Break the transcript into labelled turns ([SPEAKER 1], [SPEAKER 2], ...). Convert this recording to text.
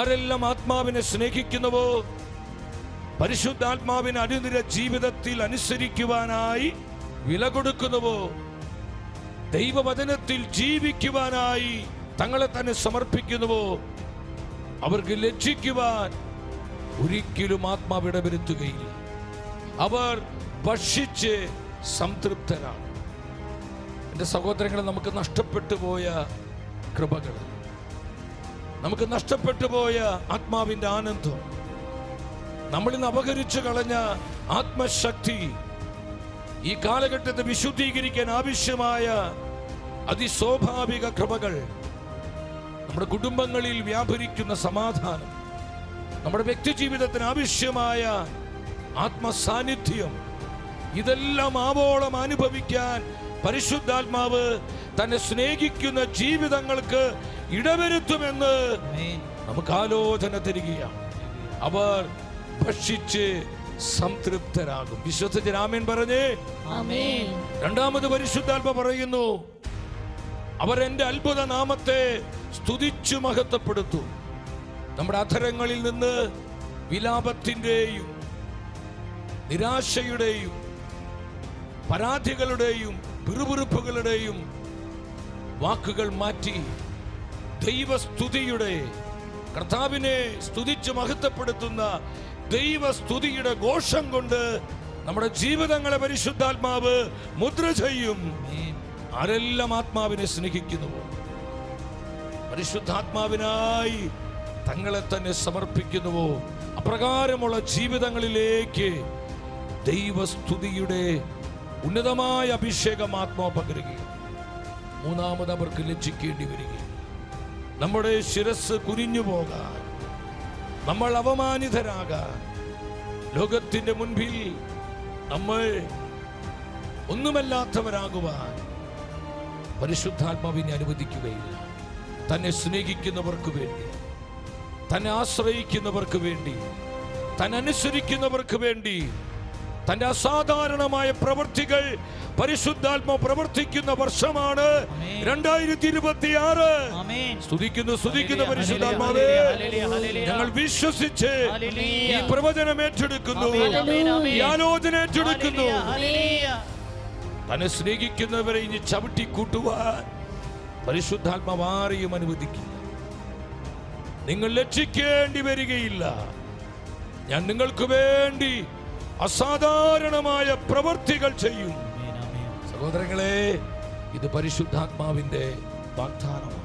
[SPEAKER 1] ആരെല്ലാം ആത്മാവിനെ സ്നേഹിക്കുന്നുവോ, പരിശുദ്ധാത്മാവിനെ അനുദിന ജീവിതത്തിൽ അനുസരിക്കുവാനായി വില കൊടുക്കുന്നുവോ, ദൈവവചനത്തിൽ ജീവിക്കുവാനായി തങ്ങളെ തന്നെ സമർപ്പിക്കുന്നുവോ, അവർക്ക് ലജ്ജിക്കുവാൻ ഒരിക്കലും ആത്മാവ് ഇടവരുത്തുകയില്ല. അവർ ഭക്ഷിച്ച് സംതൃപ്തരാണ്. എൻ്റെ സഹോദരങ്ങളെ, നമുക്ക് നഷ്ടപ്പെട്ടു പോയ കൃപകൾ, നമുക്ക് നഷ്ടപ്പെട്ടു പോയ ആത്മാവിൻ്റെ ആനന്ദം, നമ്മളിന്ന് അപഹരിച്ചു കളഞ്ഞ ആത്മശക്തി, ഈ കാലഘട്ടത്തെ വിശുദ്ധീകരിക്കാൻ ആവശ്യമായ അതിസ്വാഭാവിക കൃപകൾ, നമ്മുടെ കുടുംബങ്ങളിൽ വ്യാപരിക്കുന്ന സമാധാനം, നമ്മുടെ വ്യക്തിജീവിതത്തിന് ആവശ്യമായ ആത്മസാന്നിധ്യം, ഇതെല്ലാം ആവോളം അനുഭവിക്കാൻ പരിശുദ്ധാത്മാവ് തന്നെ സ്നേഹിക്കുന്ന ജീവിതങ്ങൾക്ക് ഇടവരുത്തുമെന്ന് നമുക്ക് ആലോചന തരികയാണ്. അവർ ഭക്ഷിച്ച് സംതൃപ്തരാകും. വിശ്വസിച്ച് ആമേൻ പറഞ്ഞേ. രണ്ടാമത് പരിശുദ്ധാത്മാവ് പറയുന്നു, അവർ എൻ്റെ അത്ഭുത നാമത്തെ സ്തുതിച്ചു മഹത്വപ്പെടുത്തും. നമ്മുടെ അധരങ്ങളിൽ നിന്ന് വിലാപത്തിൻ്റെയും നിരാശയുടെയും പരാതികളുടെയും പിറുപിറുപ്പുകളുടെയും വാക്കുകൾ മാറ്റി ദൈവസ്തുതിയുടെ, കർത്താവിനെ സ്തുതിച്ച് മഹത്വപ്പെടുത്തുന്ന ദൈവസ്തുതിയുടെ ഘോഷം കൊണ്ട് നമ്മുടെ ജീവിതങ്ങളെ പരിശുദ്ധാത്മാവ് മുദ്ര ചെയ്യും. ആരെല്ലാം ആത്മാവിനെ സ്നേഹിക്കുന്നുവോ, പരിശുദ്ധാത്മാവിനായി തങ്ങളെ തന്നെ സമർപ്പിക്കുന്നുവോ, അപ്രകാരമുള്ള ജീവിതങ്ങളിലേക്ക് ദൈവസ്തുതിയുടെ ഉന്നതമായ അഭിഷേകം ആത്മാവ് പകരുകയും, മൂന്നാമത് അവർക്ക് ലജ്ജിക്കേണ്ടി വരികയും, നമ്മുടെ ശിരസ് കുനിഞ്ഞു പോകാൻ, നമ്മൾ അപമാനിതരാകാൻ, ലോകത്തിന്റെ മുൻപിൽ നമ്മൾ ഒന്നുമല്ലാത്തവരാകുവാൻ പരിശുദ്ധാത്മാവിനെ അനുവദിക്കുകയില്ല. തന്നെ സ്നേഹിക്കുന്നവർക്ക് വേണ്ടി, തന്നെ ആശ്രയിക്കുന്നവർക്ക് വേണ്ടി, തന്നെ അനുസരിക്കുന്നവർക്ക് വേണ്ടി തന്റെ അസാധാരണമായ പ്രവൃത്തികൾ പരിശുദ്ധാത്മാവ് പ്രവർത്തിക്കുന്ന വർഷമാണ് 2026. സ്തുതിക്കുന്നു പരിശുദ്ധാത്മാവേ. ഞങ്ങൾ വിശ്വസിച്ച് ഈ പ്രവചനം ഏറ്റെടുക്കുന്നു, ഈ ആലോചന ഏറ്റെടുക്കുന്നു. തന്നെ സ്നേഹിക്കുന്നവരെ ഇനി ചവിട്ടിക്കൂട്ടുവാൻ പരിശുദ്ധാത്മാവ് ആരെയും അനുവദിക്കില്ല. നിങ്ങൾ ലക്ഷിക്കേണ്ടി വരികയില്ല. ഞാൻ നിങ്ങൾക്ക് വേണ്ടി അസാധാരണമായ പ്രവൃത്തികൾ ചെയ്യും. സഹോദരങ്ങളെ, ഇത് പരിശുദ്ധാത്മാവിന്റെ വാഗ്ദാനമാണ്.